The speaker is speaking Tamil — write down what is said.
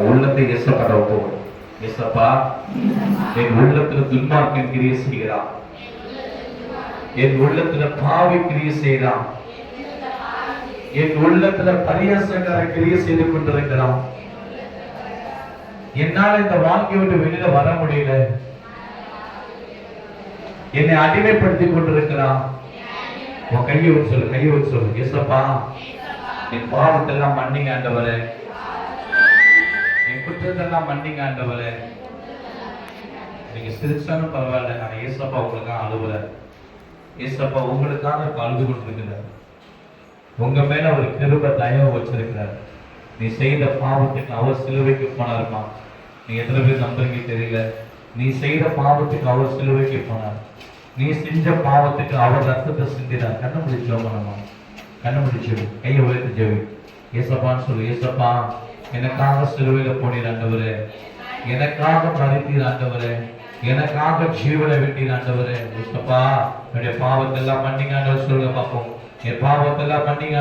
உள்ளத்தை எசப்பட போகும். எசப்பா, என் உள்ளத்துல துன்மார்க்கன் கிரியை செய்கிறான், என் உள்ளத்துல பாவி கிரியை செய்கிறான், என் உள்ளத்துல பரியாசக்கார கிரியை செய்து கொண்டிருக்கிறான். என்னால இந்த வாழ்க்கையை விட்டு வெளியில வர முடியல, என்னை அடிமைப்படுத்தி கொண்டிருக்கிறான். உன் கையை வச்சு சொல்லு, கையை வச்சு சொல்லு. எசப்பா, என் பாவத்தெல்லாம் மன்னிங்க ஆண்டவரே, என் குற்றத்தெல்லாம் மன்னிங்க ஆண்டவரே. நீங்க சிரிச்சாலும் பரவாயில்ல, நான் ஏசப்பா உங்களுக்காக அழுவுற, ஏசப்பா உங்களுக்காக அழுது கொண்டிருக்கிறார். உங்க மேல ஒரு கிருபை தயவு வச்சிருக்கிறார். நீ செய்த பாவத்துக்கு அவர் சிலுவைக்கு போனாருமா? நீ எத்தனை பேர் நம்புறீங்க தெரியல. நீ செய்த பாவத்துக்கு அவர் சிலுவைக்கு போனார். நீ செஞ்ச பாவத்துக்கு அவர் ரத்தத்தை சிந்தினார். கண்ணு முடிச்சோமா? கண்ணு முடிச்சு கையை உயர்த்து ஜெவி. ஏசப்பான்னு சொல்லு. ஏசப்பா, எனக்காக சிலுவையில போனீர் ஆண்டவரே, எனக்காக மறித்தீர் ஆண்டவரே, எனக்காக ஜீவனை விட்டீர் ஆண்டவரே. ஏசப்பா, என்னுடைய பாவத்தெல்லாம் மன்னிங்க ஆண்டவர் சொல்லுங்க பார்ப்போம். என் பாவத்தெல்லாம் மன்னிங்க.